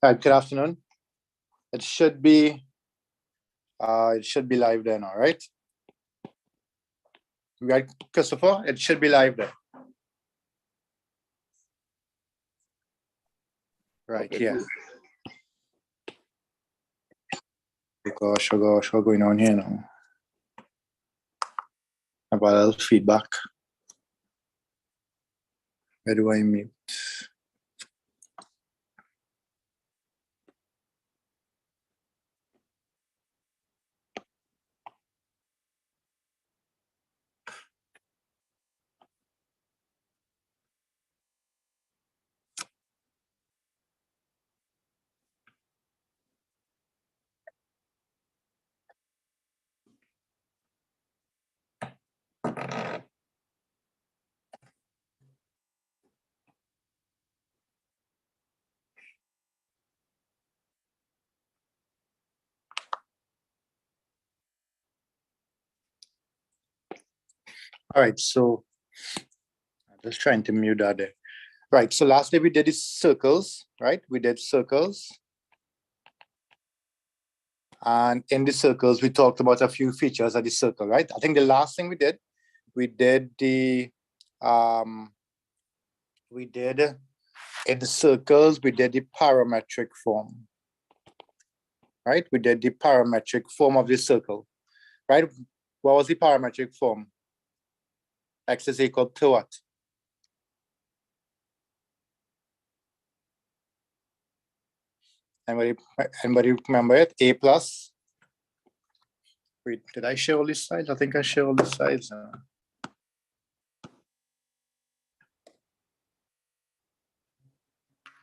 Good afternoon. It should be live then, all right? Right, Christopher? It should be live then. Right, yeah. Gosh, what's going on here now? I've got a little feedback. Where do I mute? All right, so I'm just trying to mute that there. Right, so last day we did is circles, right? We did circles. And in the circles, we talked about a few features of the circle, right? I think the last thing we did the, in the circles, we did the parametric form, right? We did the parametric form of the circle, right? What was the parametric form? X is equal to what? Anybody remember it? A plus. Wait, did I share all these slides? I think I share all the slides.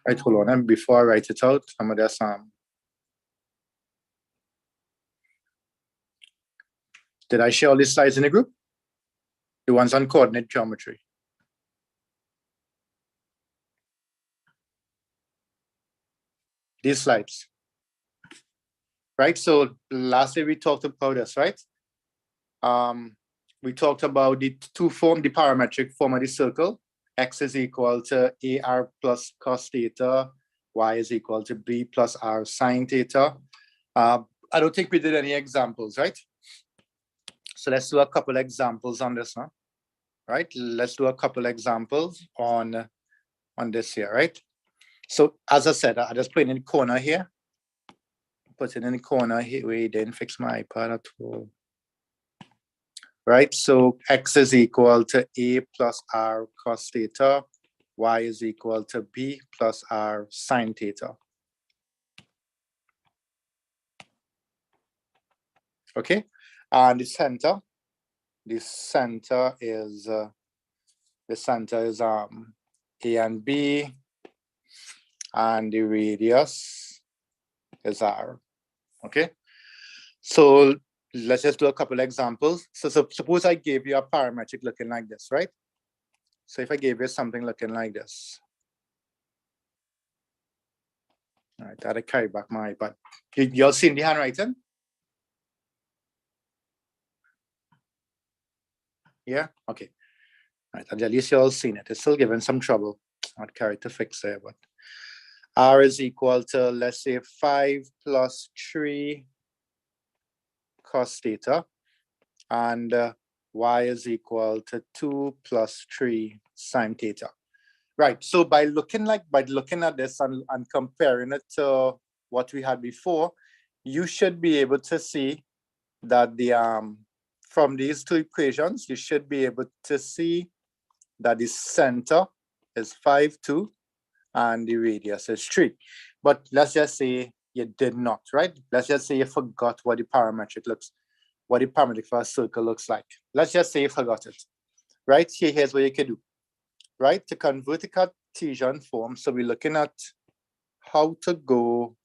Right, hold on. And before I write it out, I'm gonna just did I share all these slides in the group? The ones on coordinate geometry. These slides. Right. So lastly, we talked about this, right? We talked about the the parametric form of the circle. X is equal to AR plus cos theta. Y is equal to B plus R sine theta. I don't think we did any examples, right? So let's do a couple examples on this, huh? Right? Let's do a couple examples on this here, right? So as I said, I just put it in the corner here. Put it in the corner here. We didn't fix my iPad at all. Right, so X is equal to A plus R cos theta. Y is equal to B plus R sine theta. Okay, and the center is A and B, and the radius is R. Okay, so let's just do a couple examples. So suppose I gave you a parametric looking like this, right? So if I gave you something looking like this. All right, I had to carry back my iPad. You all seen the handwriting? Yeah, okay. All right, at least you all seen it. It's still giving some trouble. I'd carry to fix it, but R is equal to, let's say, 5 plus 3 cos theta, and Y is equal to 2 plus 3 sine theta. Right, so by looking at this and comparing it to what we had before, you should be able to see that the from these two equations, you should be able to see that the center is 5, 2, and the radius is 3. But let's just say you did not, right? Let's just say you forgot what the parametric for a circle looks like. Let's just say you forgot it, right? Here's what you can do, right? To convert the Cartesian form, so we're looking at how to go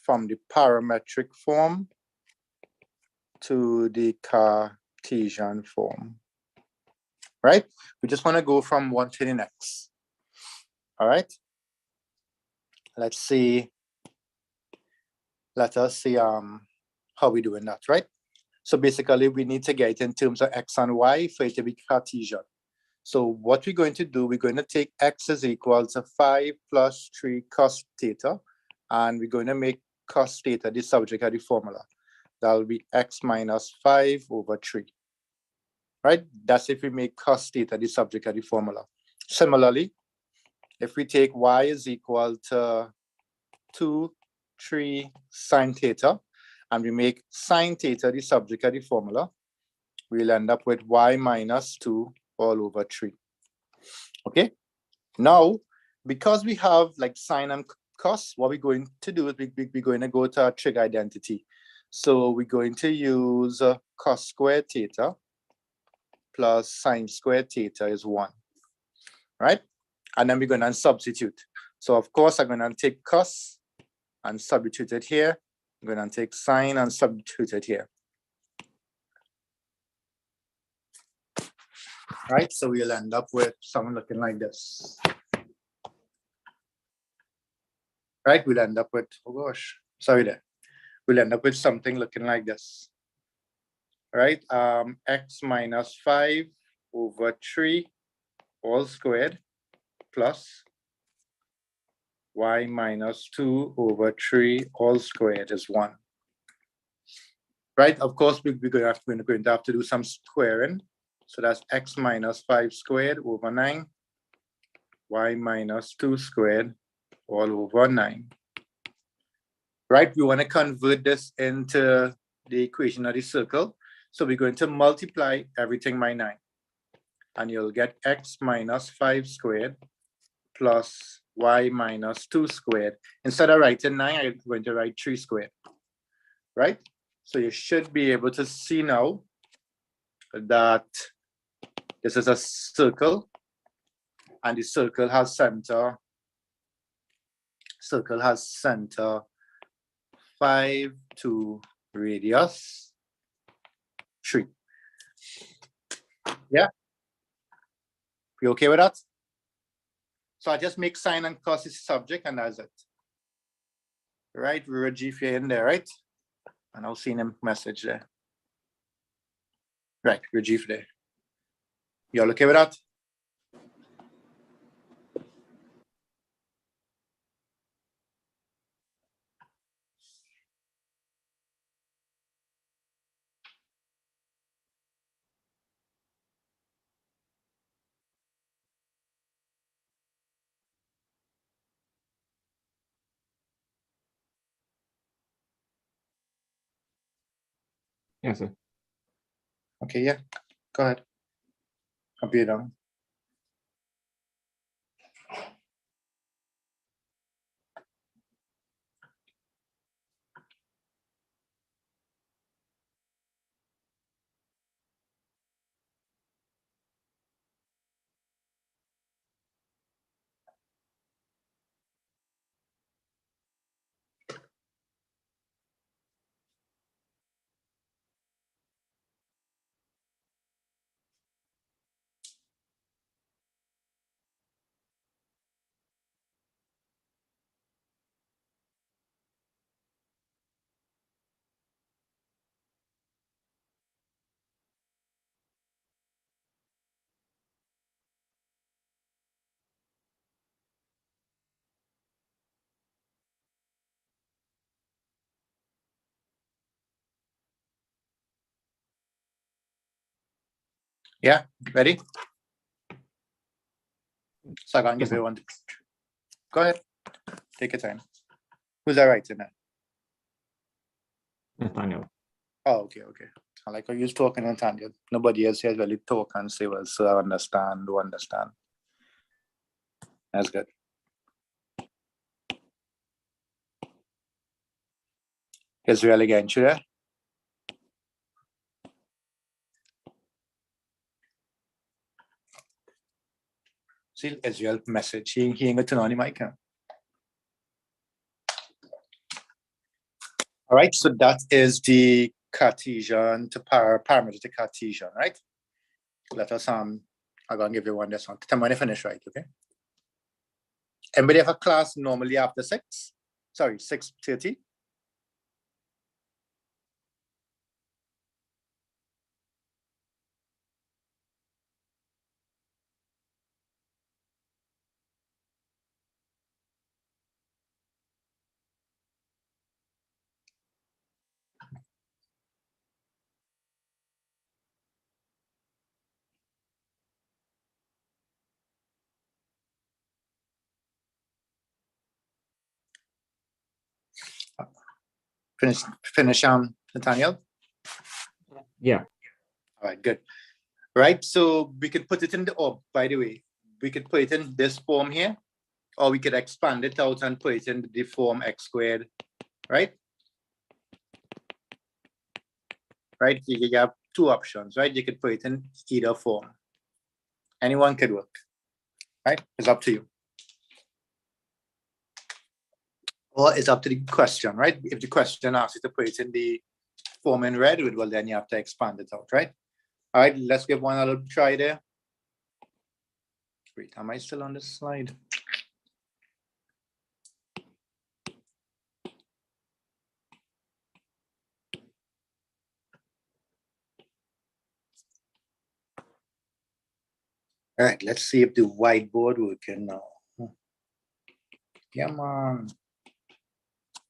from the parametric form to the Cartesian form, right? We just want to go from one to the next. All right. Let us see how we doing that, right? So basically we need to get in terms of X and Y for it to be Cartesian. So what we're going to do, we're going to take X is equal to 5 plus 3 cos theta, and we're going to make cos theta the subject of the formula. That'll be x minus 5 over 3. Right? That's if we make cos theta the subject of the formula. Similarly, if we take y is equal to 2, 3 sine theta, and we make sine theta the subject of the formula, we'll end up with y minus 2 all over 3. Okay? Now, because we have like sine and cos, what we're going to do is we're going to go to our trig identity. So we're going to use cos squared theta plus sine squared theta is 1, right? And then we're going to substitute. So of course, I'm going to take cos and substitute it here. I'm going to take sine and substitute it here. Right, so we'll end up with something looking like this. Right, we'll end up with, oh gosh, sorry there. We'll end up with something looking like this. Right, x minus 5 over 3 all squared plus y minus 2 over 3 all squared is 1. Right, of course, we're going to have to do some squaring. So that's x minus 5 squared over 9, y minus 2 squared all over 9. Right, we want to convert this into the equation of the circle. So we're going to multiply everything by 9. And you'll get x minus 5 squared plus y minus 2 squared. Instead of writing 9, I'm going to write 3 squared. Right? So you should be able to see now that this is a circle, and the circle has center 5 to radius 3. Yeah? You okay with that? So I just make sine and cos is subject, and that's it. Right? Rajiv, you're in there, right? And I'll see him message there. Right, Rajiv there. You all okay with that? Yes, sir. Okay, yeah. Go ahead. I'll be down. Yeah, ready? So I'm going to Yes, give sir. you one. Go ahead. Take your time. Who's that writing that? Nathaniel. Oh, okay, okay. I like how you're talking and Tanya. Nobody else here really talk and say, well, sir, I understand, do understand. That's good. Israel again, should I? See, Israel message. He ain't going to turn on the mic. Huh? All right, so that is the Cartesian to parameter Cartesian, right? Let us I'm gonna give you one this one. Tell me when you finish, right? Okay. Anybody have a class normally after 6? Sorry, 6:30. Finish, Nathaniel? Yeah. All right, good. Right, so we could put it in the, oh, by the way, we could put it in this form here, or we could expand it out and put it in the form x squared, right? Right, you have two options, right? You could put it in either form. Anyone could work, right? It's up to you. Or it's up to the question, right? If the question asks you to put it in the form in red, well, then you have to expand it out, right? All right, let's give one other try there. Wait, am I still on this slide? All right, let's see if the whiteboard working now. Come on.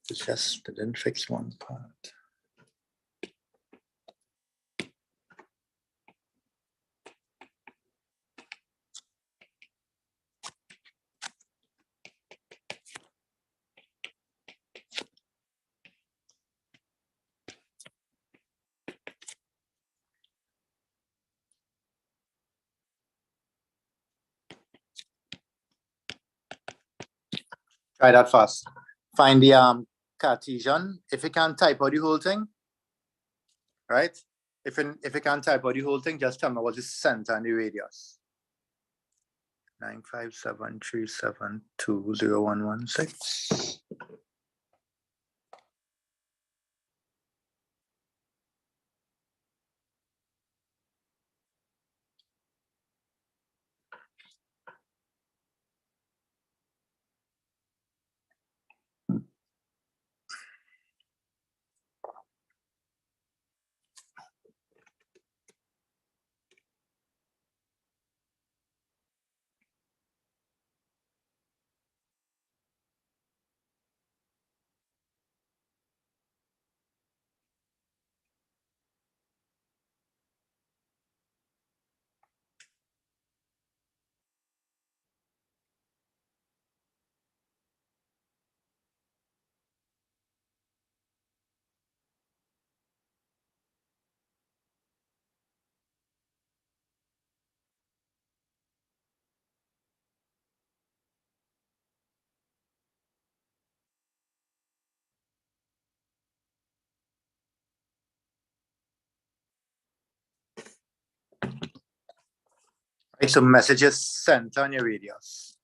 It's just didn't fix one part. Try that fast. Find the Cartesian. If you can't type out the whole thing, right? If you can't type out the whole thing, just tell me what is center and the radius. 95737201116. Right, so messages center and your radius.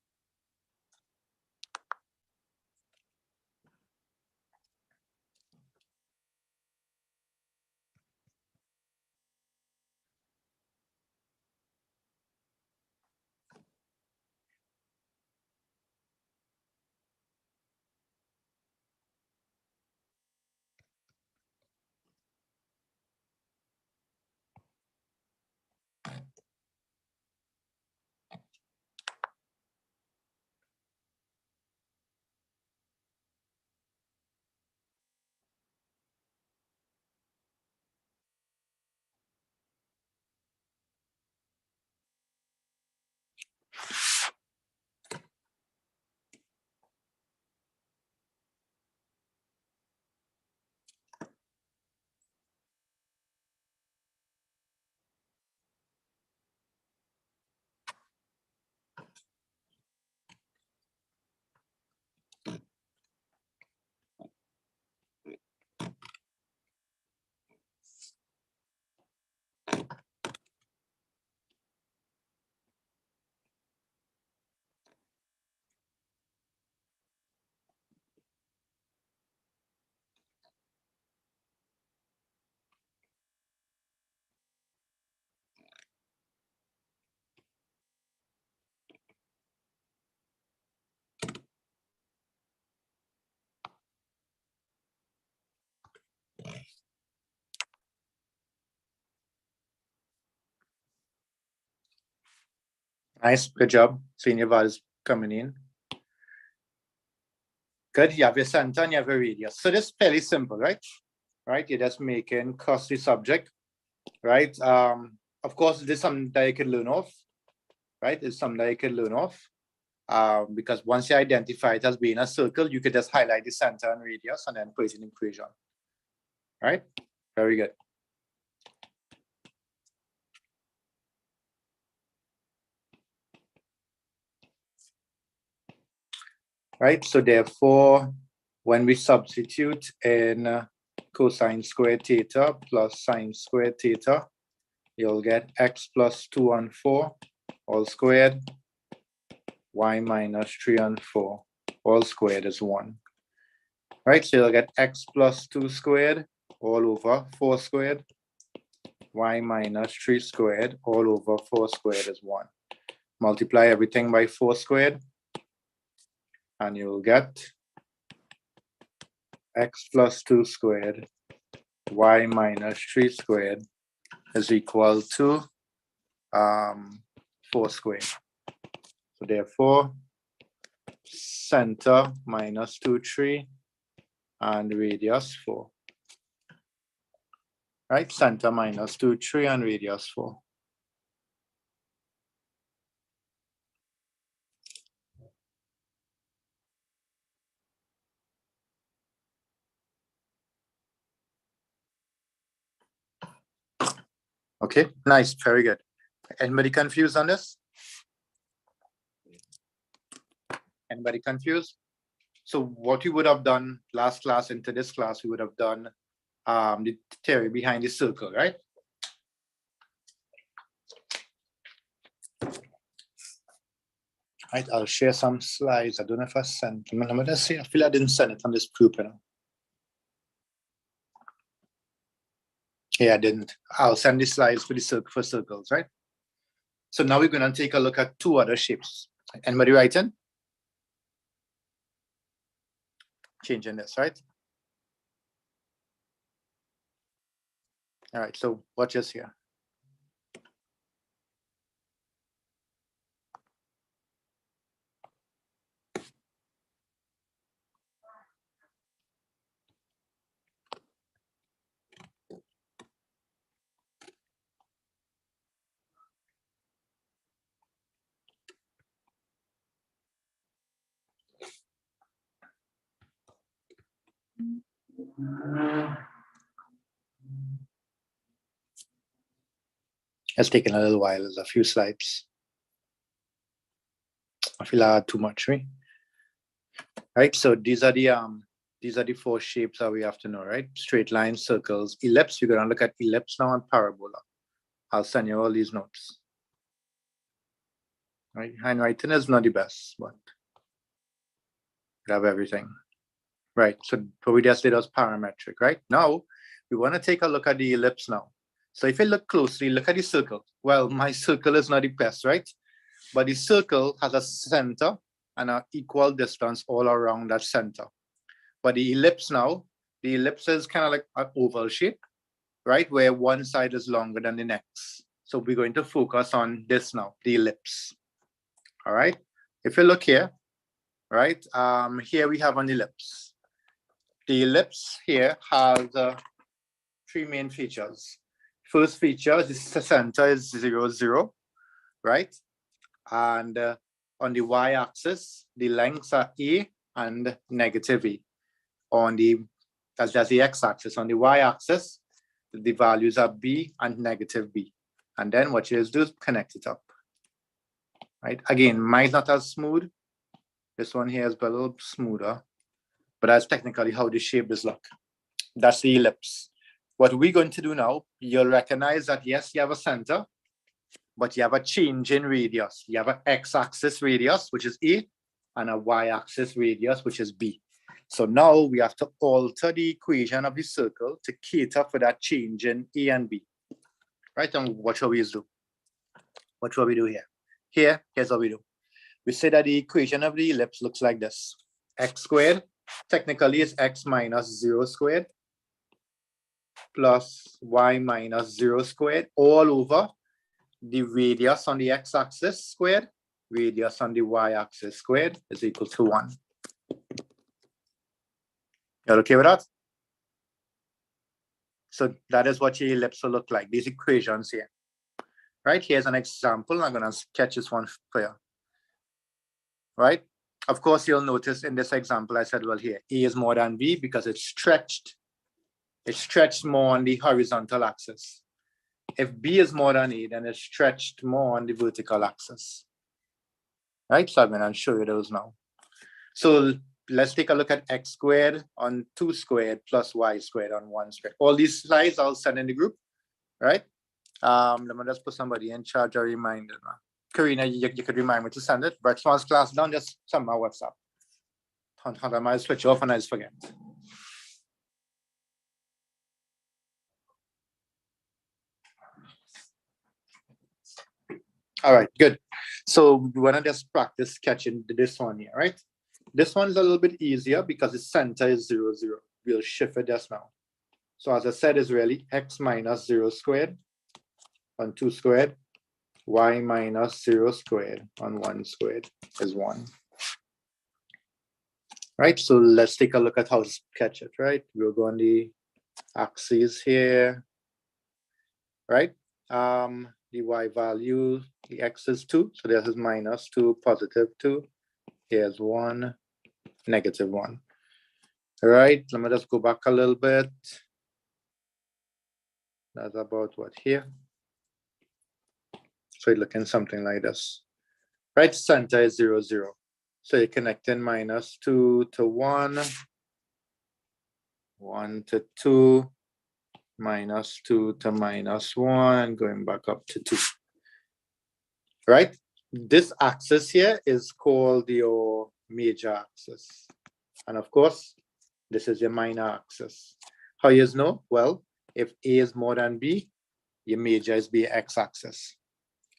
Nice, good job. Seeing your values coming in. Good, you have your center and you have your radius. So this is fairly simple, right? Right, you're just making cross the subject, right? Of course, this is something that you can learn off, right? It's something that you can learn off. Because once you identify it as being a circle, you could just highlight the center and radius and then put it in equation. right? Very good. Right, so therefore, when we substitute in cosine squared theta plus sine squared theta, you'll get x plus 2 and 4 all squared, y minus 3 and 4 all squared is 1. Right, so you'll get x plus 2 squared all over 4 squared, y minus 3 squared all over 4 squared is 1. Multiply everything by 4 squared, and you'll get x plus 2 squared, y minus 3 squared is equal to 4 squared. So therefore, center minus 2, 3, and radius 4. Right, center minus 2, 3, and radius 4. Okay, nice, very good. Anybody confused on this? Anybody confused? So what we would have done last class into this class, we would have done the theory behind the circle, right? Right, I'll share some slides. I don't know if I sent them. Let me just see. I feel I didn't send it on this group, you know. Yeah, I didn't. I'll send the slides for the circles, right? So now we're going to take a look at 2 other shapes. Anybody writing? Changing this, right? All right, so watch this here. It's taking a little while. There's a few slides. I feel I had too much, right? Right, so these are the 4 shapes that we have to know, right? Straight lines, circles, ellipse. We're going to look at ellipse now and parabola. I'll send you all these notes. Right, handwriting is not the best, but we have everything. Right, so what we just did was parametric, right? Now, we want to take a look at the ellipse now. So if you look closely, look at the circle. Well, my circle is not the best, right? But the circle has a center and an equal distance all around that center. But the ellipse now, the ellipse is kind of like an oval shape, right? Where one side is longer than the next. So we're going to focus on this now, the ellipse. All right. If you look here, right, here we have an ellipse. The ellipse here has 3 main features. First feature is the center is 0, 0, right? And on the y-axis, the lengths are a and negative a. On the, that's the x-axis. On the y-axis, the values are b and negative b. And then what you just do is connect it up. Right? Again, mine's not as smooth. This one here is a little smoother, but that's technically how the shape is look. That's the ellipse. What we're going to do now, you'll recognize that yes, you have a center, but you have a change in radius. You have an x-axis radius, which is a, and a y-axis radius, which is b. So now we have to alter the equation of the circle to cater for that change in a and b. Right? And what shall we do? What shall we do here? Here's what we do. We say that the equation of the ellipse looks like this. X squared, technically is x minus 0 squared plus y minus 0 squared all over the radius on the x-axis squared, radius on the y-axis squared is equal to 1. You're okay with that? So that is what your ellipse will look like, these equations here. Right, here's an example. I'm going to sketch this one for you. Right, of course, you'll notice in this example, I said, well, here, A is more than B because it's stretched It's stretched more on the horizontal axis. If B is more than A, then it's stretched more on the vertical axis. Right, so I'm going to show you those now. So let's take a look at x squared on 2 squared plus y squared on 1 squared. All these slides I'll send in the group, right? Let me just put somebody in charge or reminder. Karina, you could remind me to send it. But once class done, just send my WhatsApp. I might switch off and I just forget. All right, good. So we want to just practice sketching this one here, right? This one is a little bit easier because the center is 0, 0. We'll shift it just now. So as I said, it's really x minus 0 squared on 2 squared, y minus 0 squared on 1 squared is 1. Right, so let's take a look at how to sketch it, right? We'll go on the axes here, right? The y value, the x is 2, so this is minus 2, positive 2. Here's 1, negative 1. All right, let me just go back a little bit. That's about what here. So you're looking something like this. Right, center is 0, 0. So you're connecting minus 2 to 1, 1 to 2, minus 2 to minus 1, going back up to 2. Right? This axis here is called your major axis. And of course, this is your minor axis. How you know? Well, if A is more than B, your major is be x-axis.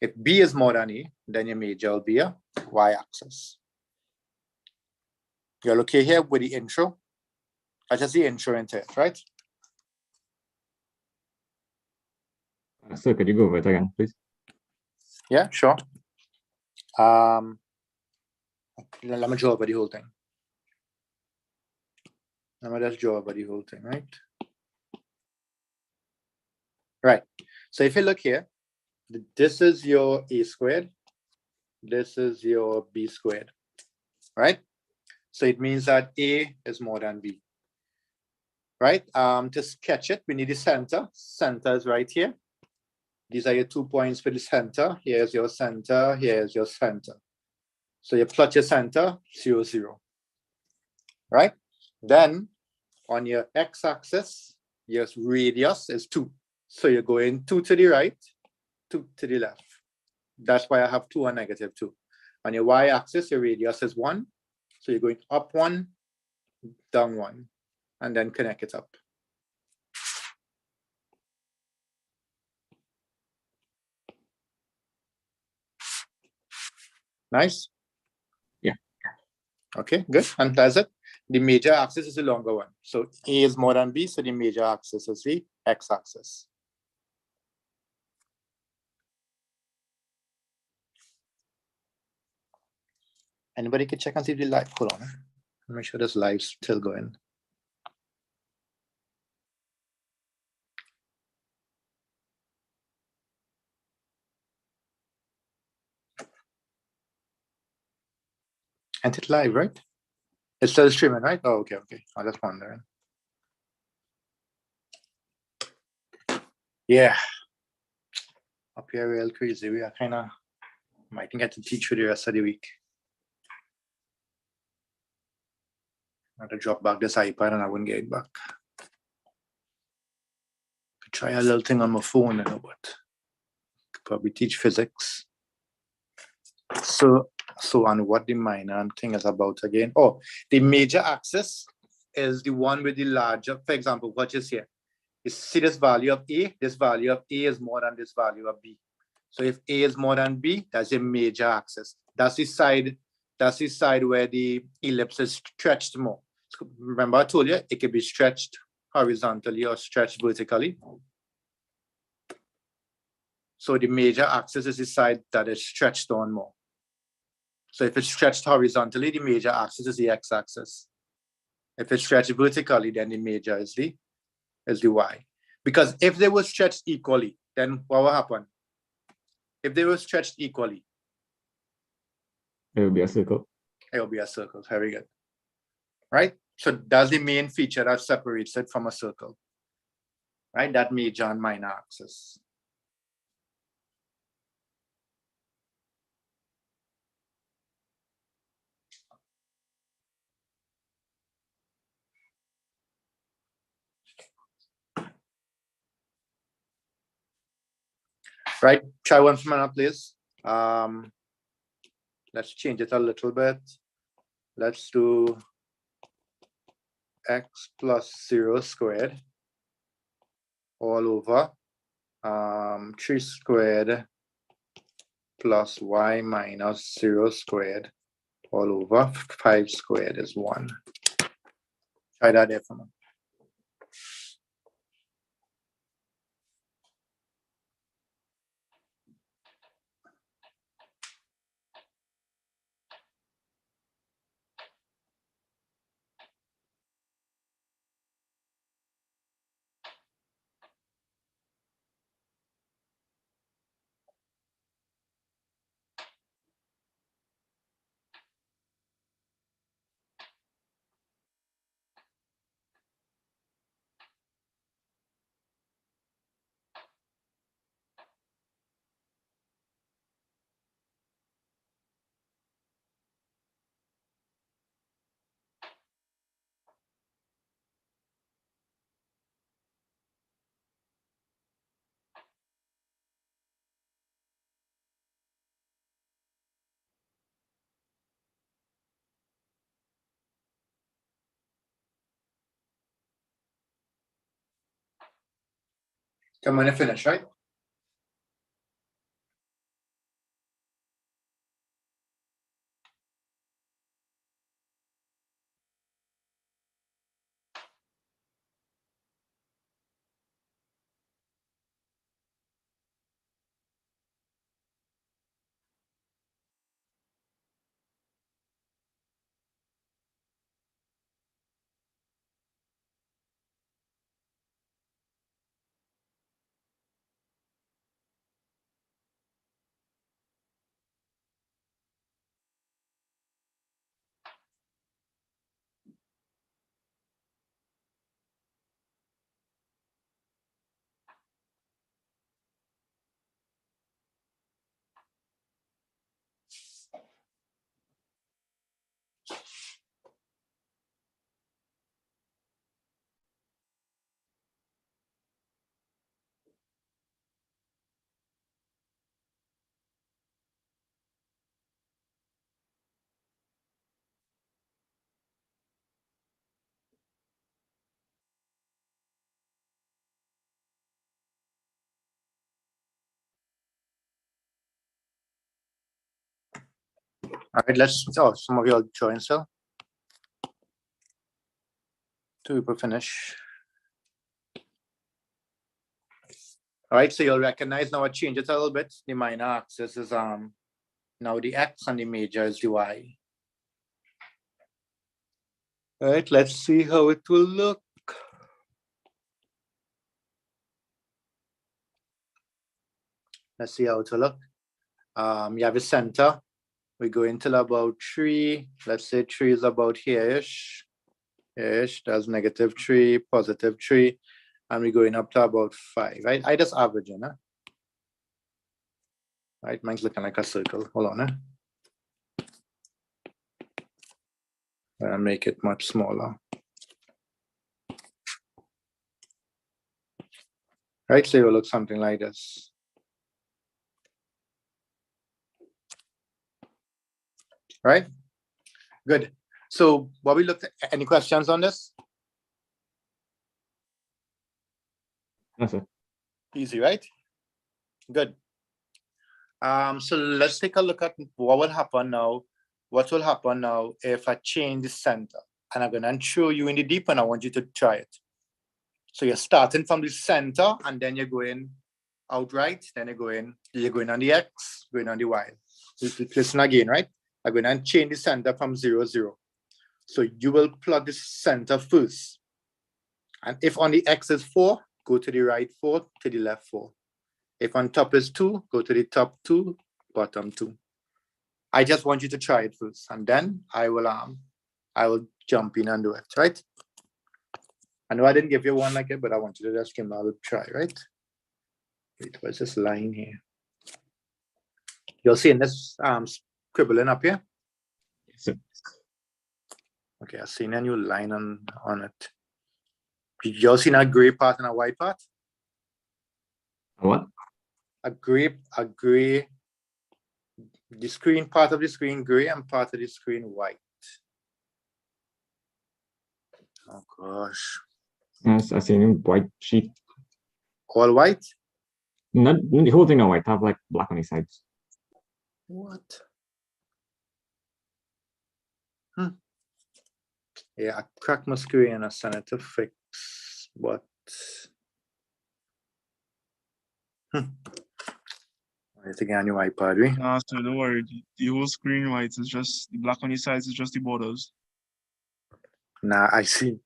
If B is more than A, then your major will be a y-axis. You're okay here with the intro? I just the intro into it, right? So could you go over it again, please? Yeah, sure. Let me draw over the whole thing. Let me just draw over the whole thing, right? Right. So if you look here, this is your A squared. This is your B squared, right? So it means that A is more than B, right? To sketch it, we need the center. Center is right here. These are your 2 points for the center. Here's your center. Here's your center. So you plot your center, 0, 0, right? Then on your x-axis, your radius is 2. So you're going 2 to the right, 2 to the left. That's why I have 2 and negative 2. On your y-axis, your radius is 1. So you're going up 1, down 1, and then connect it up. Nice? Yeah. Okay, good. And that's it. The major axis is the longer one. So A is more than B, so the major axis is the x-axis. Anybody can check and see if the live. Hold on. Make sure this live's still going. And it's live, right? It's still streaming, right? Oh, okay, okay. I was just wondering. Yeah. Up here real crazy. We are kind of might get to teach for the rest of the week. I have to drop back this iPad and I wouldn't get it back. Could try a little thing on my phone, you know, but could probably teach physics. So on what the minor thing is about again? Oh, the major axis is the one with the larger, for example, what is here? You see this value of A, this value of A is more than this value of B. So if A is more than B, that's a major axis. That's the side where the ellipse is stretched more. So remember I told you it could be stretched horizontally or stretched vertically. So the major axis is the side that is stretched on more. So if it's stretched horizontally, the major axis is the x-axis. If it's stretched vertically, then the major is the y. Because if they were stretched equally, then what will happen? If they were stretched equally, It will be a circle. it will be a circle. Very good. Right? So that's the main feature that separates it from a circle. right? That major and minor axis. Right, try one from now, please. Let's change it a little bit. Let's do x plus 0 squared all over 3 squared plus y minus 0 squared all over 5 squared is 1. Try that there for me. Come on and finish, right? All right, let's, some of you all join, so. 2 people finish. All right, so you'll recognize now I change it a little bit. The minor axis is now the x and the major is the y. All right, let's see how it will look. Let's see how it will look. You have a center. We go into about 3. Let's say 3 is about here-ish. That's -3, +3. And we're going up to about 5, right? I just averaging, huh? Right, mine's looking like a circle. Hold on, huh? I'll make it much smaller. Right, so it will look something like this. Right, good. So what we looked at, any questions on this? No, sir. Easy, right? Good. So let's take a look at what will happen now. What will happen now if I change the center? And I'm going to show you in the deep, and I want you to try it. So you're starting from the center, and then you're going outright. Then you're going on the x, going on the y. Listen again, right? I'm going to change the center from 0, 0. So you will plug the center first. And if on the x is 4, go to the right 4, to the left 4. If on top is 2, go to the top 2, bottom 2. I just want you to try it first, and then I will jump in and do it, right? I know I didn't give you one like it, but I want you to just give me a try, right? Wait, what's this line here? You'll see in this scribbling up here. Yes, sir. Okay, I've seen a new line on it. You'll see a gray part and a white part? What? A gray, the screen, part of the screen gray and part of the screen white. Oh gosh. Yes, I seen a white sheet. All white? Not the whole thing, no white. Have like black on the sides. What? Yeah, I cracked my screen and I sent it to fix, but I need to get a new iPad, right? Nah, so don't worry. The whole screen white is just the black on the sides is just the borders. Nah, I seen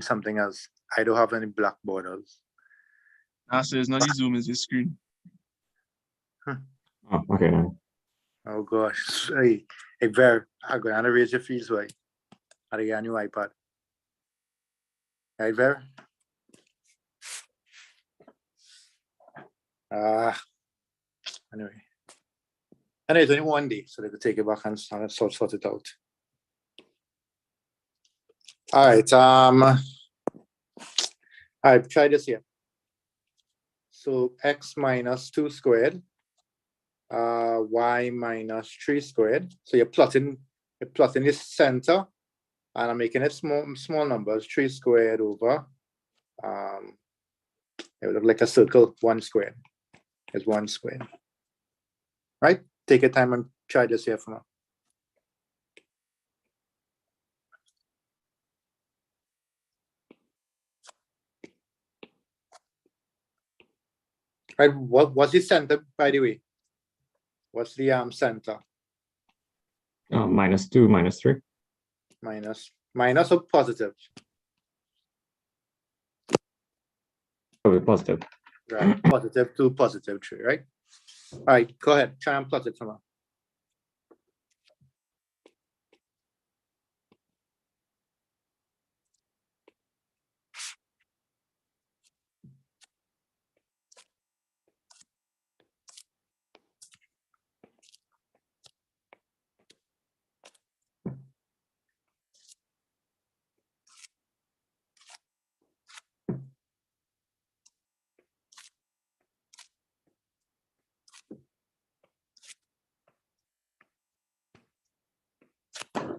something else. I don't have any black borders. Nah, so it's not the zoom, it's the screen. Oh, okay then. Oh gosh. Hey, Ver, I'm gonna raise your fees, right? I get a new iPad. Right, Ver? Anyway. And it's only one day, so they could take it back and sort it out. All right, try this here. So x minus 2 squared, y minus 3 squared. So you're plotting this center, and I'm making it small numbers, 3 squared over, it would look like a circle, 1 squared is 1 squared. Right? Take your time and try this here for now. Right, what's the center, by the way? What's the center? -2, -3. Minus or positive? Probably positive. Right, positive 2, positive 3, right? All right, go ahead, try and plot it for now.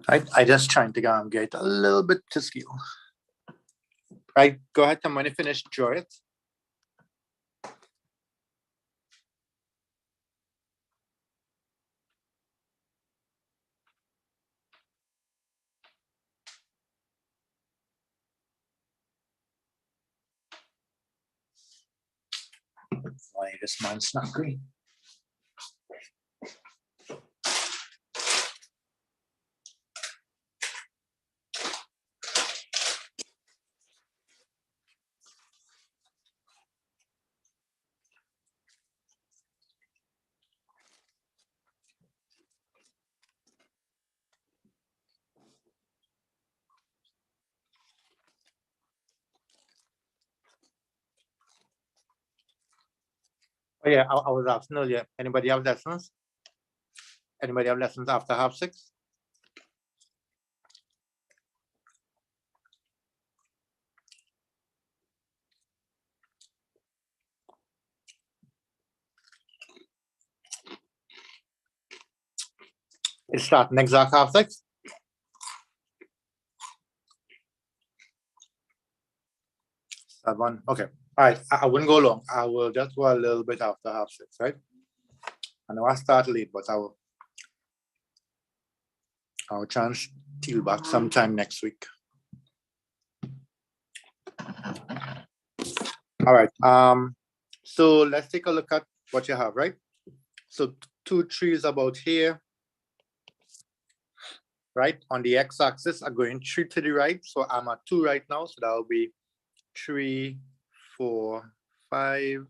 I just trying to get a little bit to scale. Right, go ahead, and when you finish, draw it. Why this man's not green? Oh yeah, I was asking earlier, anybody have lessons? Anybody have lessons after 6:30? It's starting exact 6:30. That one, okay. All right, I wouldn't go long. I will just go a little bit after 6:30, right? I know I start late, but I will try and steal back sometime next week. All right, so let's take a look at what you have, right? So 2 trees about here, right? On the x-axis are going 3 to the right, so I'm at 2 right now, so that will be 3, 4, 5.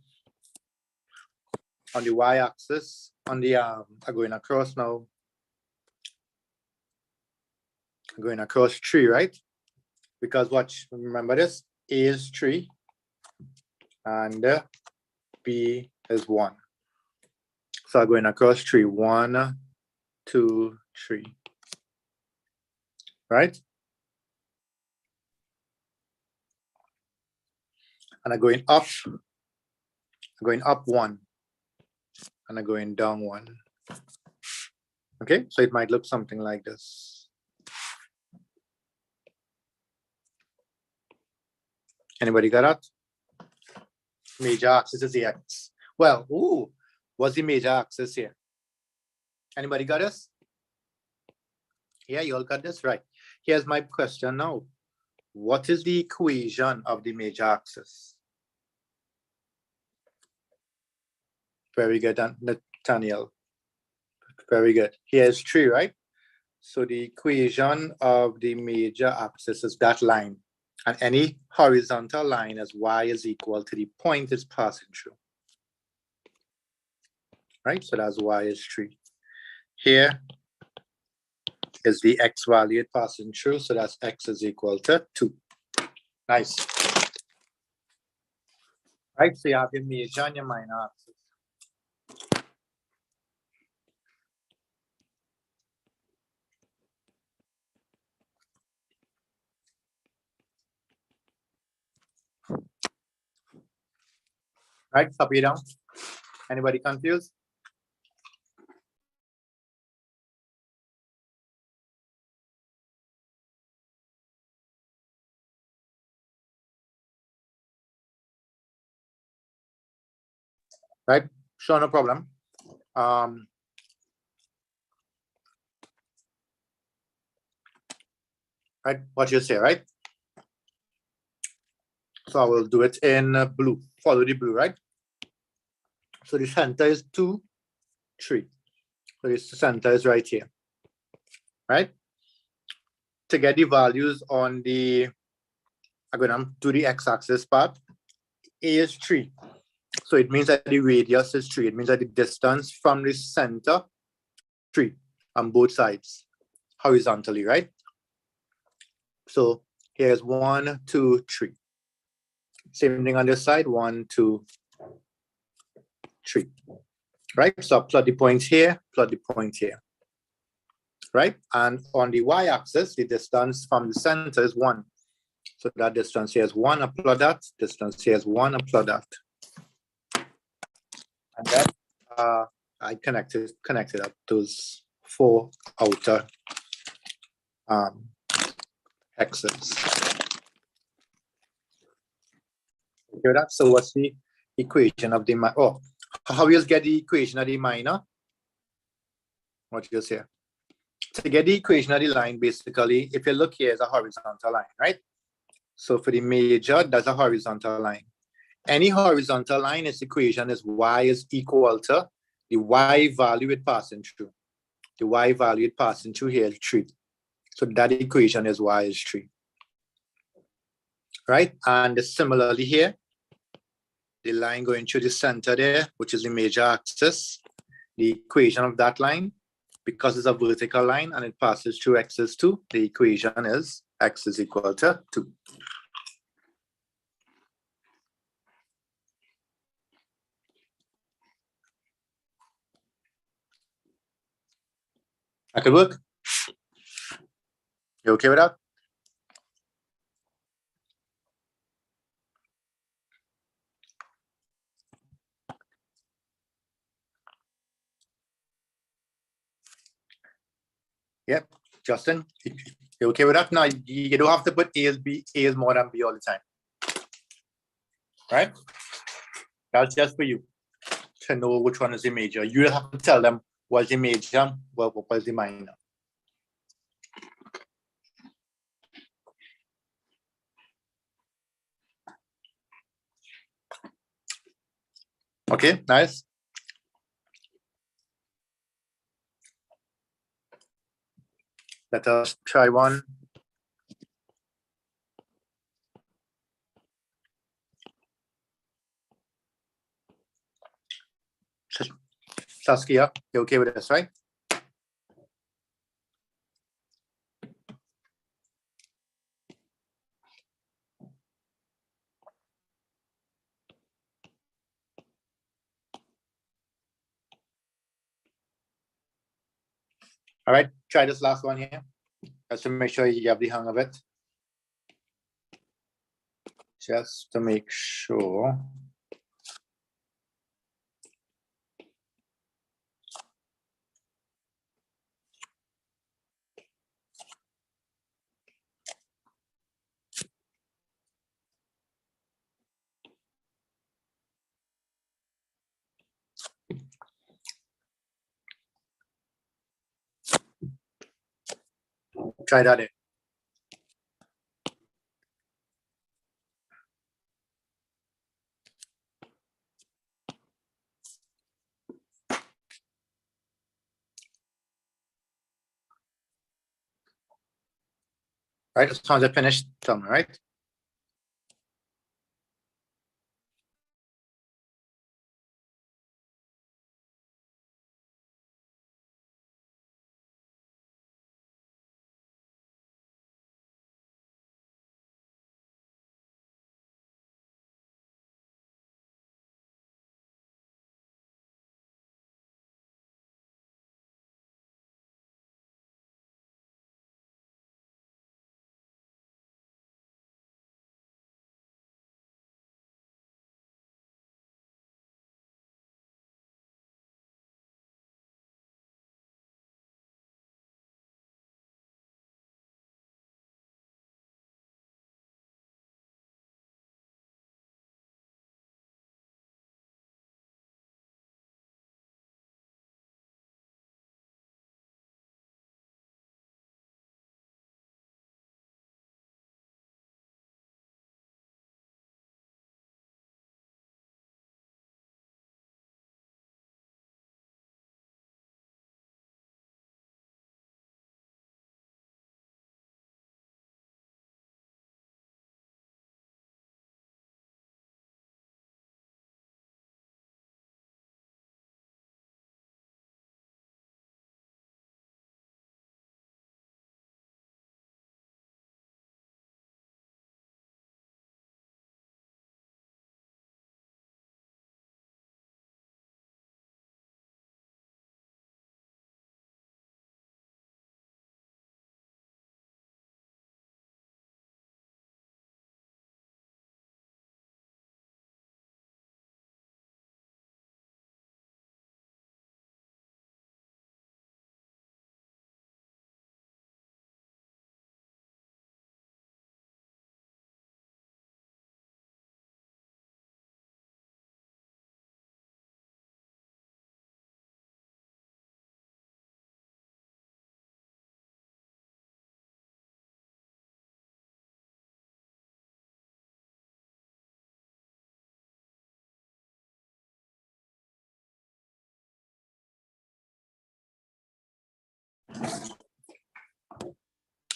On the y-axis, on the are going across now. I'm going across 3, right? Because watch, remember this, A is 3 and B is 1. So I'm going across 3, 1, 2, 3. Right? And I'm going up 1 and I'm going down 1. Okay, so it might look something like this. Anybody got that? Major axis is the X. Well, what's the major axis here? Anybody got this? Yeah, you all got this? Right. Here's my question now. What is the equation of the major axis? Very good, Nathaniel. Very good. Here's 3, right? So the equation of the major axis is that line. And any horizontal line as y is equal to the point it's passing through. Right? So that's y is 3. Here is the x value it passing through. So that's x is equal to 2. Nice. Right? So you have your major and your minor axis. Right? Copy it down. Anybody confused? Right? Sure, no problem. Right? What you say, right? So I will do it in blue. Follow the blue, right? So the center is 2, 3. So the center is right here. Right? To get the values on the, I'm going to do the x-axis part. A is 3. So it means that the radius is 3. It means that the distance from the center, 3 on both sides, horizontally, right? So here's 1, 2, 3. Same thing on this side, 1, 2, 3. Right? So plot the points here, plot the point here. Right? And on the y-axis, the distance from the center is 1. So that distance here is 1, I plot that. Distance here is 1, I plot that. And then I connected up those 4 outer hexes. Hear that? So what's the equation of the minor? Oh, how you get the equation of the minor? What you say? To get the equation of the line, basically, if you look here, is a horizontal line, right? So for the major, that's a horizontal line. Any horizontal line, its equation is y is equal to the y value it passing through. The y value it passing through here is 3. So that equation is y is 3. Right? And similarly here, the line going through the center there, which is the major axis, the equation of that line, because it's a vertical line and it passes through x is 2, the equation is x is equal to 2. That could work? You okay with that? Yep. Justin, you okay with that? Now, you don't have to put A is B, A is more than B all the time. Right? That's just for you to know which one is the major. You don't have to tell them what's the major, what's the minor. Okay, nice. Let us try one. Saskia, you okay with this, right? All right, try this last one here. Just to make sure you have the hang of it. Just to make sure. Try that in. Right, as soon as I finish, tell me, right?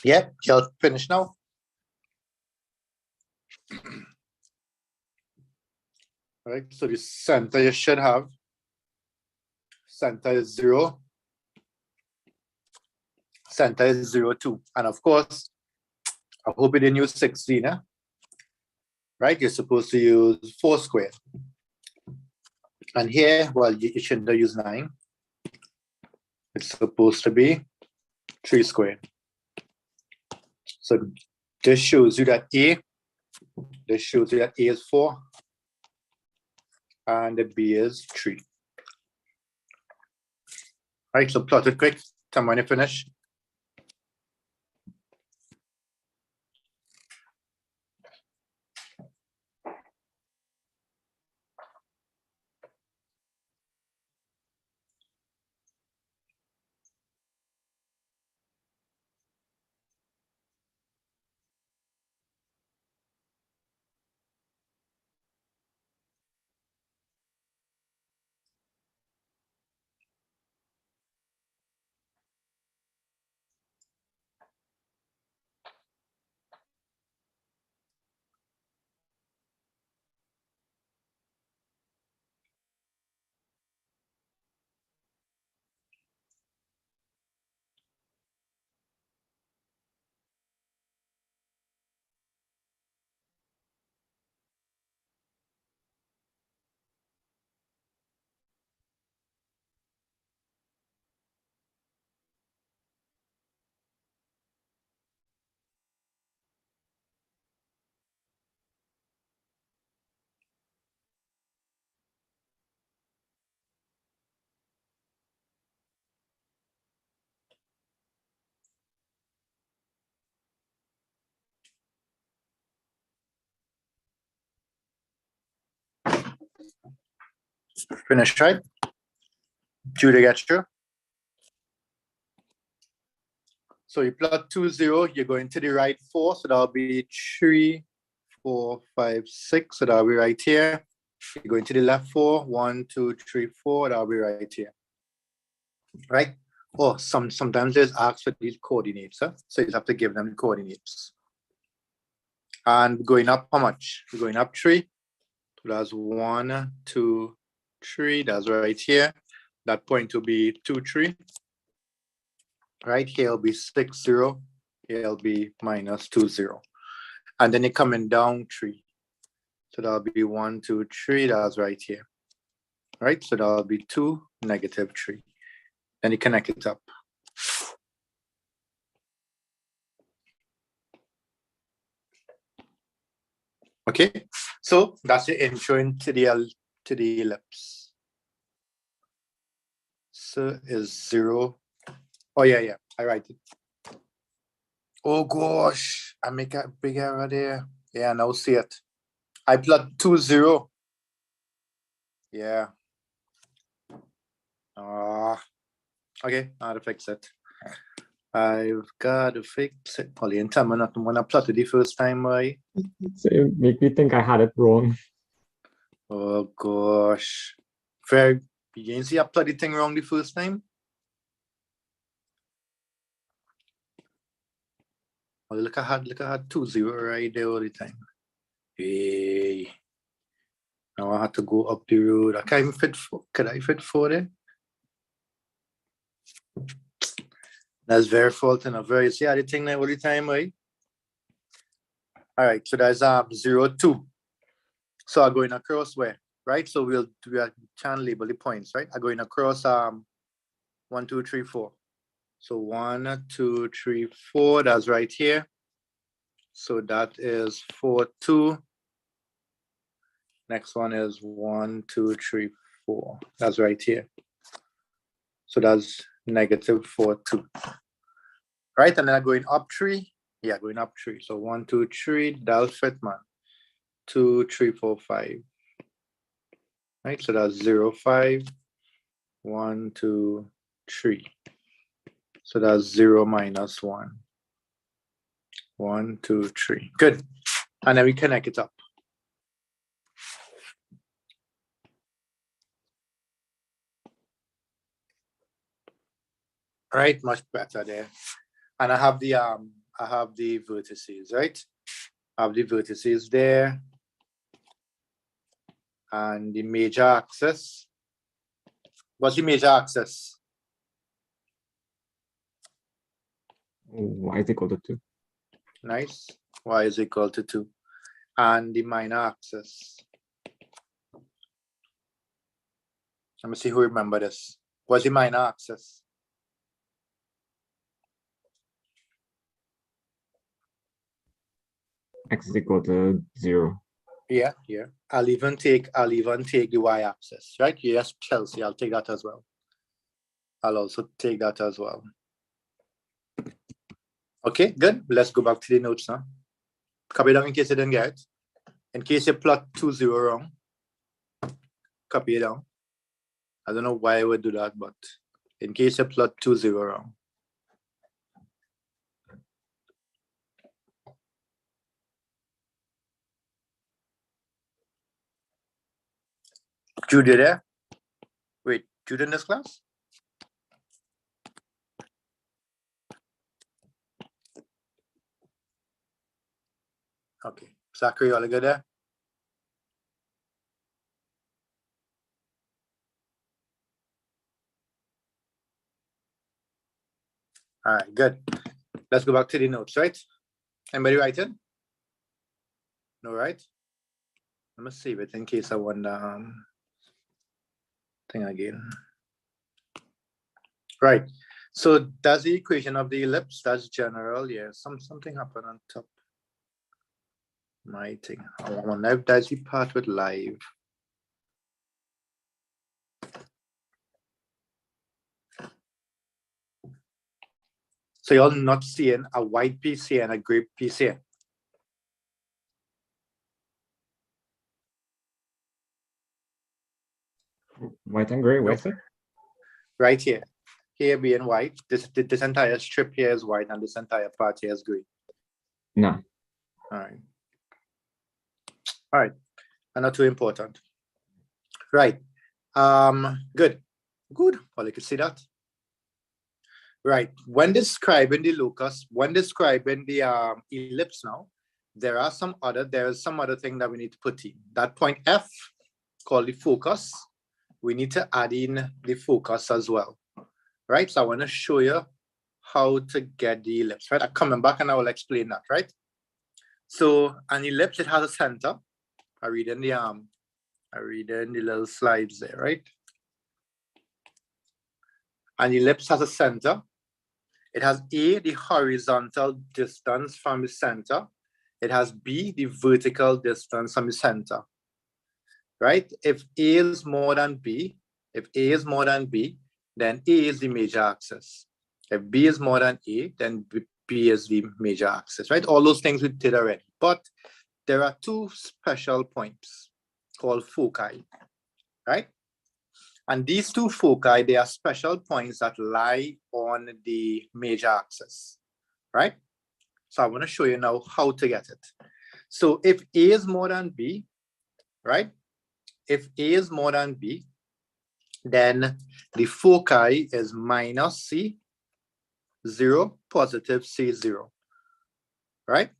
Yep, you'll finish now. All right, so the center you should have. Center is 0. Center is 0, 2. And of course, I hope you didn't use 16, eh? Right? You're supposed to use 4 squared. And here, well, you shouldn't have used 9. It's supposed to be 3 squared. So this shows you that this shows you that A is 4 and the B is 3. All right, so plot it quick. Tell me when you finish. Finish, right? Judy get you? So you plot 2, 0, you're going to the right 4, so that'll be 3, 4, 5, 6, so that'll be right here. You're going to the left 4, 1, 2, 3, 4, that'll be right here. Right? Oh, sometimes there's asked for these coordinates, huh? So you have to give them the coordinates. And going up, how much? We're going up 3. So that's 1, 2, 3. That's right here. That point will be 2, 3. Right here will be 6, 0. Here will be minus 2, 0. And then you're coming down 3. So that'll be 1, 2, 3. That's right here. Right? So that'll be 2, negative 3. Then you connect it up. Okay, so that's the intro into the ellipse. So is 0. Oh yeah, I write it. Oh gosh, I make a big error there. Yeah, now see it. I plot 2, 0. Yeah. Okay, I have to fix it. I've got to fix it. Only in time when I plotted the first time, right? So it make me think I had it wrong. Oh gosh. Fair. You didn't see I plotted the thing wrong the first time? Oh, look, I had 2, 0 right there all the time. Hey. Now I had to go up the road. I can't even fit 4. Could I fit 4 there? That's very fault and a very, see how the thing there all the time, right? All right, so that's 0, 2. So I'm going across where, right? So we can label the points, right? I'm going across 1, 2, 3, 4. So 1, 2, 3, 4, that's right here. So that is 4, 2. Next one is 1, 2, 3, 4. That's right here. So that's negative 4, 2. Right, and then I'm going up 3. Yeah, going up 3. So 1, 2, 3, that'll fit, man. 2, 3, 4, 5. Right, so that's 0, 5. 1, 2, 3. So that's 0 minus 1. 1, 2, 3. Good. And then we connect it up. All right, much better there. And I have the vertices, right? I have the vertices there. And the major axis. What's the major axis? Y is equal to 2. Nice. Y is equal to 2. And the minor axis. Let me see who remember this. What's the minor axis? X is equal to 0. Yeah. I'll even take the y-axis, right? Yes, Chelsea, I'll take that as well. I'll also take that as well. Okay, good. Let's go back to the notes now. Copy down in case you didn't get it. In case you plot 2, 0 wrong, copy it down. I don't know why I would do that, but in case you plot 2, 0 wrong. Judy there? Wait, Judy in this class? Okay, Zachary, all good there? All right, good. Let's go back to the notes, right? Anybody writing? No, right? Let me save it in case I want thing again. Right. So that's the equation of the ellipse. That's general. Yeah. Something happened on top. My thing. I wonder if that's the part with live. So you're not seeing a white PC and a gray PC. White and gray, where, sir? Right here. Here being white. This entire strip here is white, and this entire part here is gray. No. All right. All right. And not too important. Right. Good. Good. Well, you can see that. Right. When describing the locus, when describing the ellipse now, there is some other thing that we need to put in. That point F, called the focus, we need to add in the focus as well. Right. So I want to show you how to get the ellipse. Right. I'm coming back and I will explain that. Right. So an ellipse, it has a center. I read in the little slides there, right? An ellipse has a center. It has A, the horizontal distance from the center. It has B, the vertical distance from the center, right? If A is more than B, then A is the major axis. If B is more than A, then B is the major axis, right? All those things we did already. But there are two special points called foci, right? And these two foci, they are special points that lie on the major axis, right? So I want to show you now how to get it. So if A is more than B, right? If A is more than B, then the foci is minus C, 0, positive C, 0, right?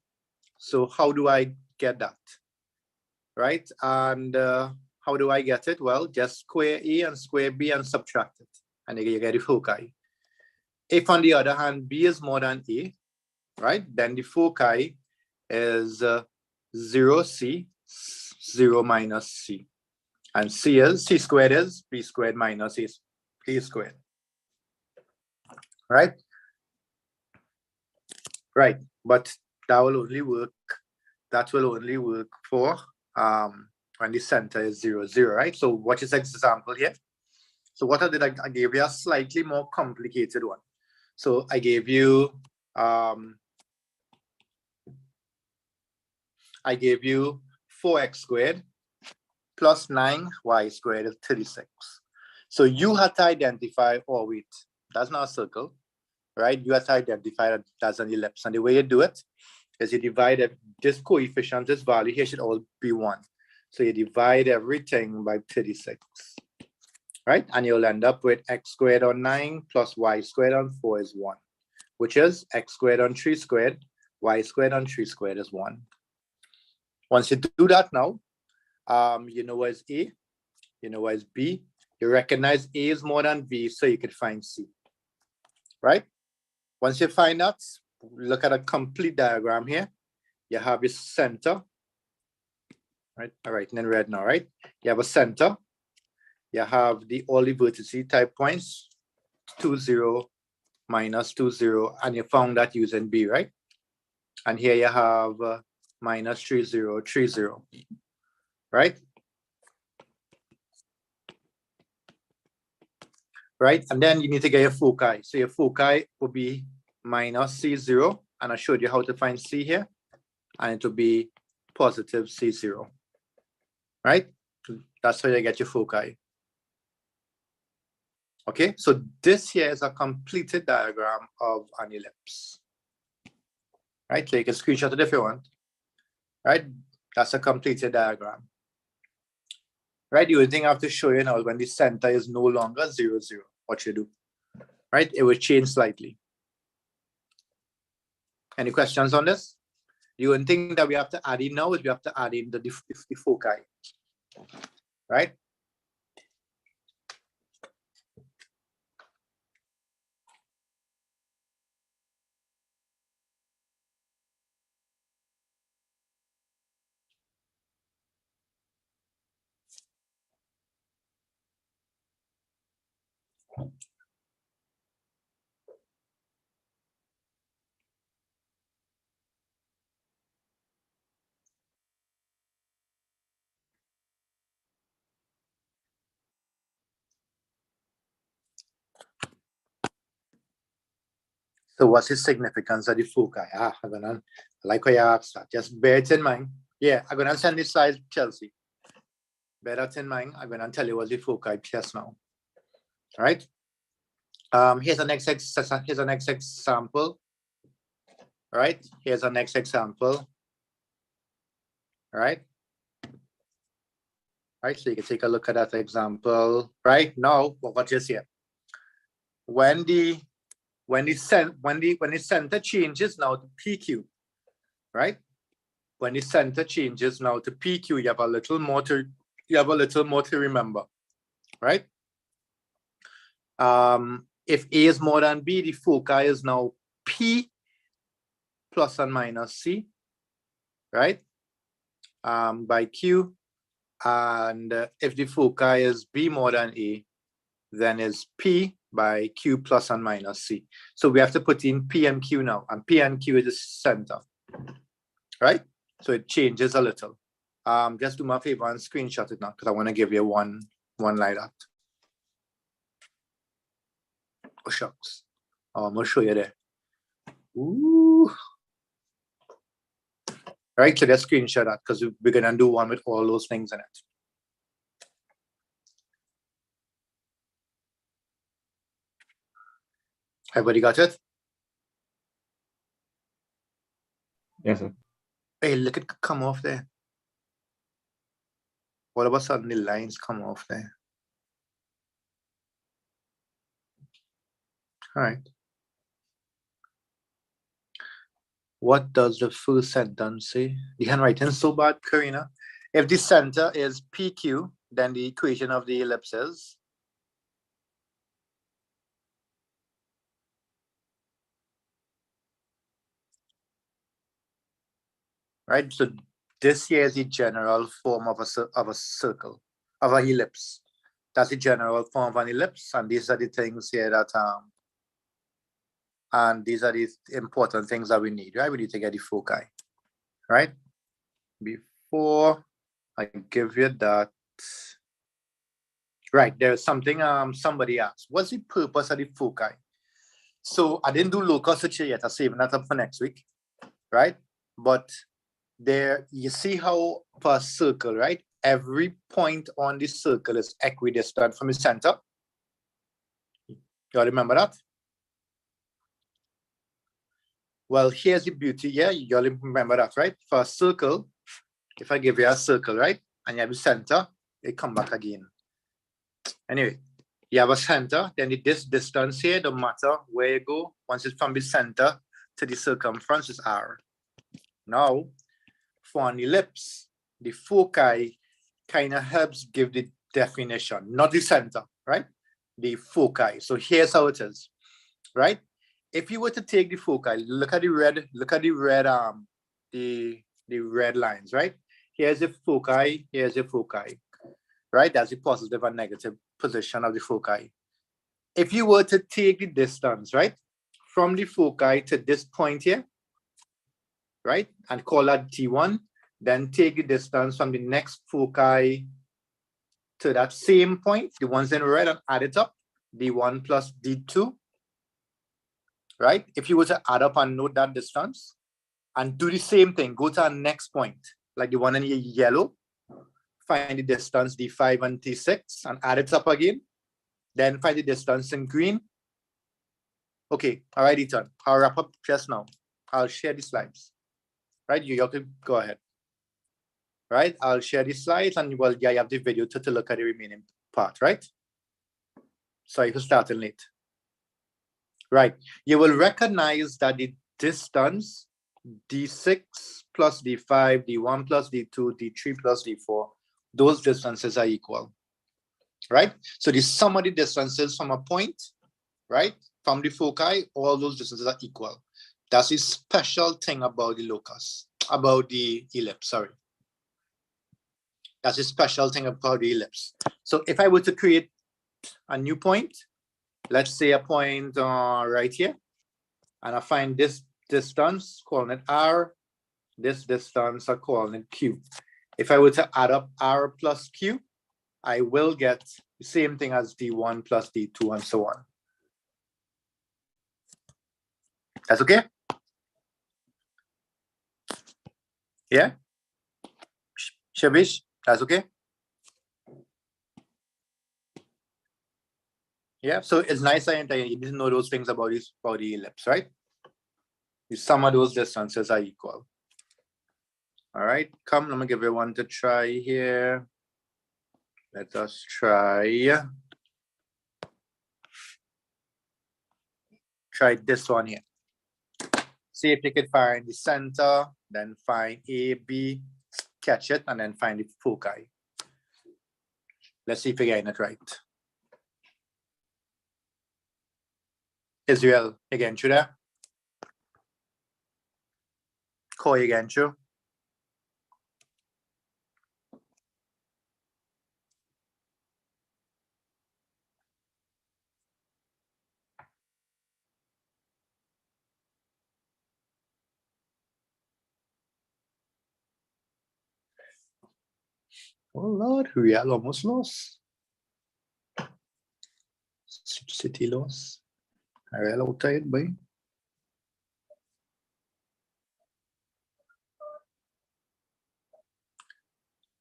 So how do I get that, right? And how do I get it? Well, just square A and square B and subtract it, and you get the foci. If on the other hand, B is more than A, right, then the foci is 0C, 0 minus C. And C squared is B squared minus A squared, right? Right, but that will only work for when the center is 0, 0, right? So watch this example here. So what I did, I gave you a slightly more complicated one. So I gave you 4x squared plus 9y squared is 36. So you have to identify, oh wait, that's not a circle, right? You have to identify that that's an ellipse. And the way you do it is you divide this coefficient, this value here should all be 1. So you divide everything by 36, right? And you'll end up with x squared on 9 plus y squared on 4 is 1, which is x squared on 3 squared, y squared on 3 squared is 1. Once you do that now, you know what is A, you know what is B. You recognize A is more than B, so you could find C, right? Once you find that, look at a complete diagram here. You have your center, right? All right, and then red now, right? You have a center. You have all the vertices type points, 2, 0, minus 2, 0, and you found that using B, right? And here you have minus 3, 0, 3, 0, right? Right, and then you need to get your foci. So your foci will be minus C0, and I showed you how to find C here, and it will be positive C0, right? That's how you get your foci. Okay, so this here is a completed diagram of an ellipse, right? So you can screenshot it if you want, right? That's a completed diagram, right? The only thing I have to show you now is when the center is no longer 0, 0, what you do, right? It will change slightly. Any questions on this? The only thing that we have to add in now is we have to add in the foci, right? So what's the significance of the foci? I like how you asked that. Just bear it in mind. Yeah, I'm gonna send this slide to Chelsea. bear that in mind. I'm going to tell you what the foci just now. All right. Here's the next example. All right. Here's our next example. All right. All right. So you can take a look at that example. Right now, what is here? When the center changes now to PQ, right? When the center changes now to PQ, you have a little more to remember, right? If A is more than B, the foci is now P plus and minus C, right? By Q. And if the foci is B more than A, then is P by Q plus and minus C. So we have to put in P and Q now, and P and Q is the center, right? So it changes a little. Just do me a favor and screenshot it now, because I want to give you one like that. Oh, shucks. I'm going to show you there. Ooh. Right, so let's screenshot that, because we're going to do one with all those things in it. Everybody got it? Yes, sir. Hey, look at it come off there. All of a sudden the lines come off there. All right. What does the first sentence say? The handwriting is so bad, Karina. If the center is PQ, then the equation of the ellipse is right. So this here is the general form of a circle, of an ellipse. That's the general form of an ellipse, and these are the things here that and these are the important things that we need, right? We need to get the foci, right? Before I give you that, right? There's something somebody asked. What's the purpose of the foci? So I didn't do local search yet. I'm saving that up for next week, right? But there, you see how for a circle, right? Every point on the circle is equidistant from the center. You all remember that? Well, here's the beauty. Yeah, you all remember that, right? For a circle, if I give you a circle, right, and you have a center, it come back again. Anyway, you have a center, then this distance here, no matter where you go, once it's from the center to the circumference is R. Now, for an ellipse, the foci kind of helps give the definition, not the center, right? The foci. So here's how it is, right? If you were to take the foci, look at the red lines, right? Here's the foci, here's the foci, right? That's the positive and negative position of the foci. If you were to take the distance, right, from the foci to this point here, right, and call that T1, then take the distance from the next foci to that same point, the ones in red, and add it up, D1 plus D2, right? If you were to add up and note that distance, and do the same thing, go to our next point, like the one in yellow, find the distance D5 and T6, and add it up again, then find the distance in green. Okay, all right, Ethan, I'll wrap up just now. I'll share the slides, right? You can go ahead. Right, I'll share the slides, and well, yeah, you have the video to look at the remaining part, right? Sorry for starting late. Right, you will recognize that the distance D6 plus D5, D1 plus D2, D3 plus D4, those distances are equal, right? So the sum of the distances from a point, right, from the foci, all those distances are equal. That's a special thing about the locus, about the ellipse, sorry. That's a special thing about the ellipse. So if I were to create a new point, let's say a point right here, and I find this distance, calling it R, this distance, I'm calling it Q. If I were to add up R plus Q, I will get the same thing as D1 plus D2 and so on. That's okay? Yeah? Shabish, that's okay? Yeah, so it's nice that you didn't know those things about the ellipse, right? Some of those distances are equal. All right, come, let me give you one to try here. Let us try this one here. See if you can find the center, then find A, B, catch it, and then find the foci. Let's see if you're getting it right. Israel, again, through there. Koi again, through. Oh Lord, Real almost lost. City lost. Real outside, boy.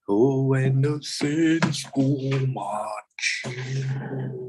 Oh, when the saints go marching.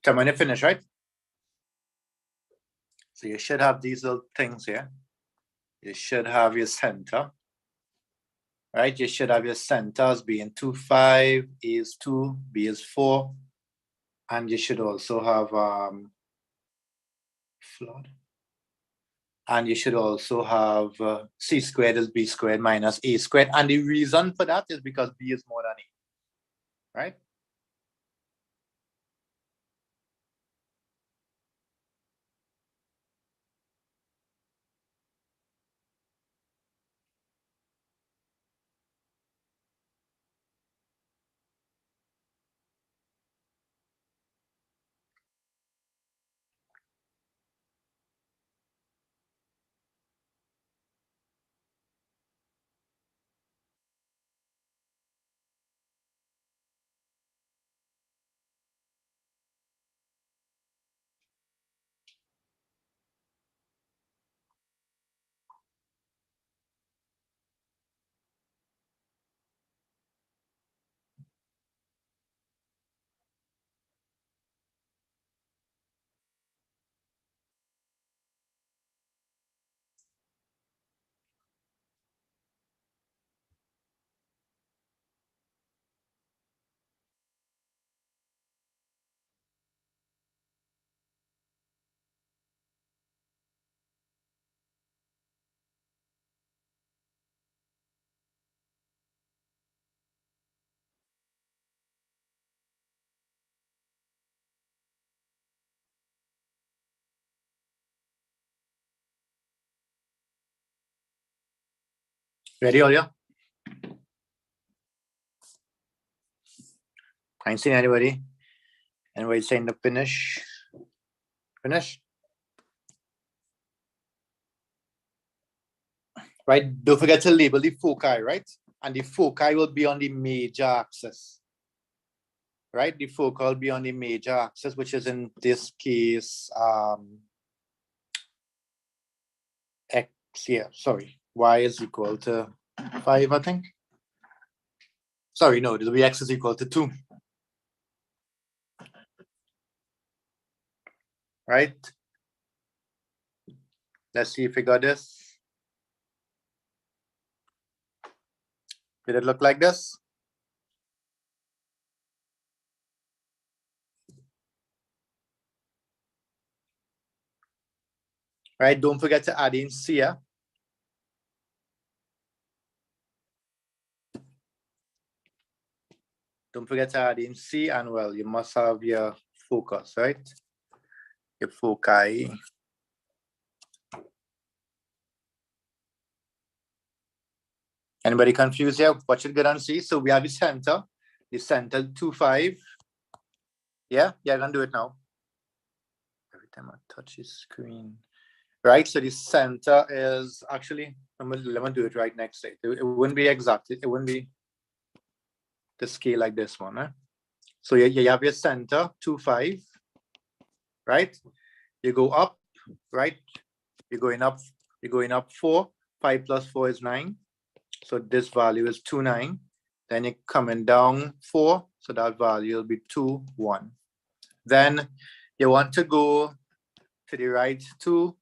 So when you finish, right? So you should have these little things here. You should have your center, right? You should have your centers being 2, 5, A is 2, B is 4. And you should also have flood. And you should also have C squared is B squared minus A squared. And the reason for that is because B is more than A, right? Ready, Olya? I ain't seen anybody. Anybody saying to finish? Finish? Right, don't forget to label the foci, right? And the foci will be on the major axis. Right, the foci will be on the major axis, which is in this case, X, yeah, sorry, Y is equal to 5, I think. Sorry, no, it'll be X is equal to 2. Right? Let's see if we got this. Did it look like this? Right, don't forget to add in C. Yeah? Don't forget to add in C, and well, you must have your focus, right? Your foci. Anybody confused here? Watch it good and see. So we have the center 2, 5. Yeah, I'm gonna do it now. Every time I touch the screen. Right, so the center is actually, let me do it right next to it. It wouldn't be exact, it wouldn't be the scale like this one. Eh? So you have your center, 2, 5, right? You go up, right? You're going up 4. 5 plus 4 is 9. So this value is 2, 9. Then you're coming down 4. So that value will be 2, 1. Then you want to go to the right 2.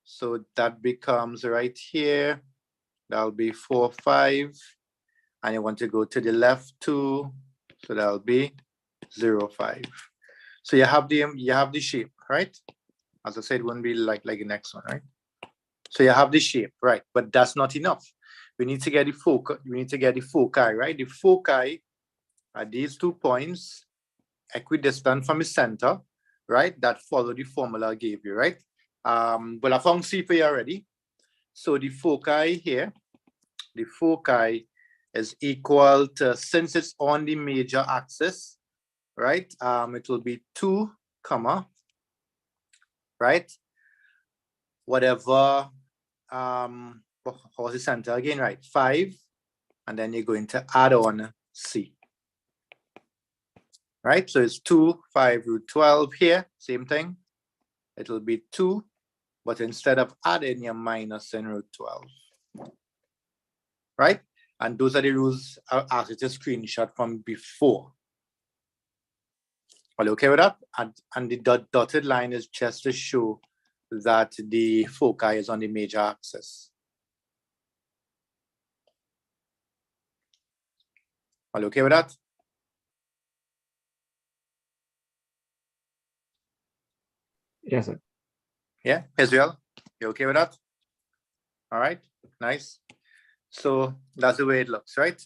So that becomes right here. That'll be 4, 5. And you want to go to the left 2. So that'll be 0, 5. So you have the shape, right? As I said, it wouldn't be like the next one, right? So you have the shape, right? But that's not enough. We need to get the foci. We need to get the foci, right? The foci are these 2 points, equidistant from the center, right? That follow the formula I gave you, right? Well, I found C for you already. So the foci here, the foci is equal to, since it's on the major axis, right? It will be 2, comma, right? Whatever, what's the center again, right? 5, and then you're going to add on C. Right, so it's 2, 5 root 12 here, same thing. It'll be 2, but instead of adding, you're minusing root 12. Right, and those are the rules I asked you to screenshot from before. Are you okay with that? And the dotted line is just to show that the foci is on the major axis. Are you okay with that? Yes, sir. Yeah, Israel, you okay with that? All right, nice. So that's the way it looks, right?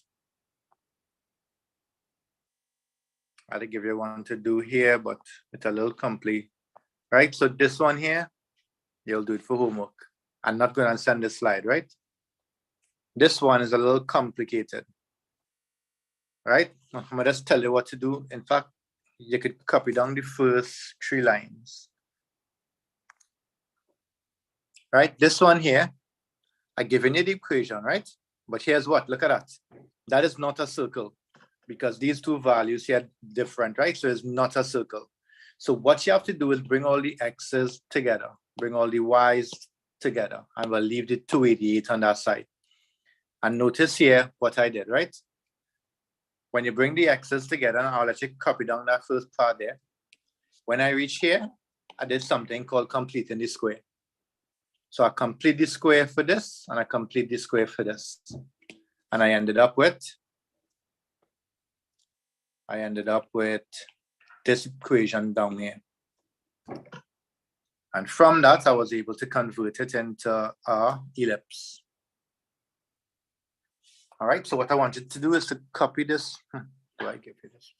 I'll give you one to do here, but it's a little complete, right? So this one here, you'll do it for homework. I'm not going to send this slide, right? This one is a little complicated, right? I'm going to just tell you what to do. In fact, you could copy down the first 3 lines. Right, this one here, I given you the equation, right? But here's what, look at that. That is not a circle because these 2 values here are different, right? So it's not a circle. So what you have to do is bring all the x's together, bring all the y's together, and we'll leave the 288 on that side. And notice here what I did, right? When you bring the x's together, and I'll let you copy down that first part there. When I reach here, I did something called completing the square. So I complete the square for this, and I complete the square for this. And I ended up with this equation down here. And from that, I was able to convert it into a ellipse. All right, so what I wanted to do is to copy this. Do I give you this?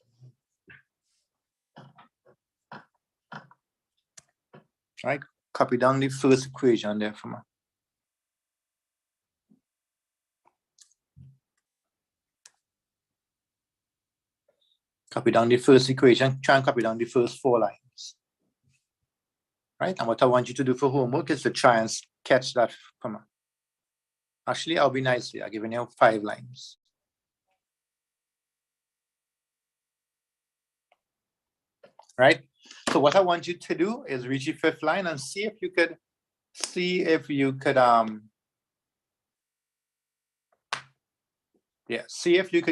All right, copy down the first equation there for me. Copy down the first equation, try and copy down the first 4 lines. Right, and what I want you to do for homework is to try and catch that comma. Actually, I'll be nice here. I've given you 5 lines. Right, so what I want you to do is reach the 5th line and see if you could see if you could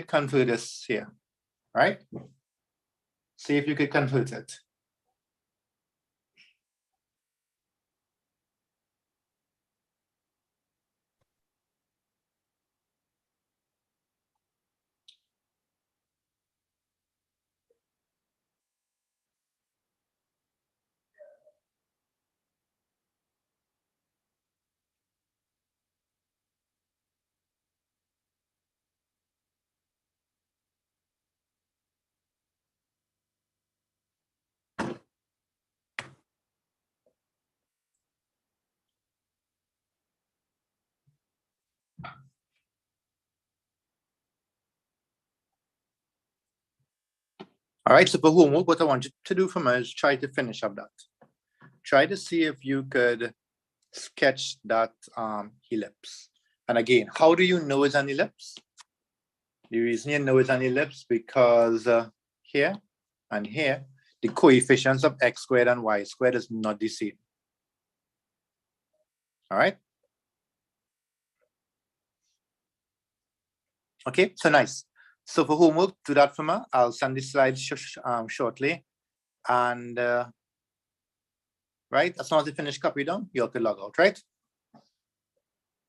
convert this here, right? See if you could convert it. All right, so for homework, what I want you to do for me is try to finish up that. Try to see if you could sketch that ellipse. And again, how do you know it's an ellipse? The reason you know it's an ellipse because here and here, the coefficients of x squared and y squared is not the same. All right. Okay, so nice. So for homework, do that for me. I'll send the slides shortly. And right, as soon as you finish copy down, you can log out, right?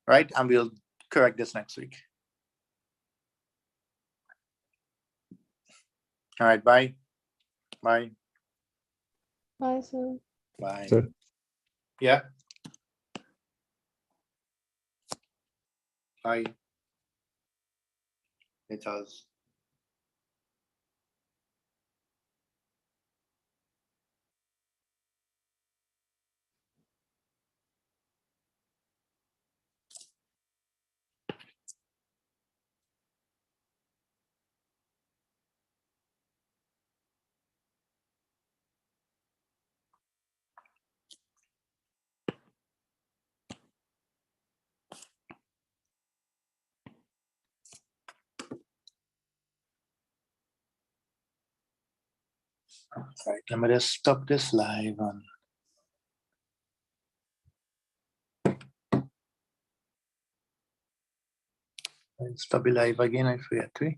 Right, and we'll correct this next week. All right, bye. Bye. Bye, sir. Bye. Sir. Yeah. Bye. It does. Right, let me just stop this live on. Stop it live again, I forget to.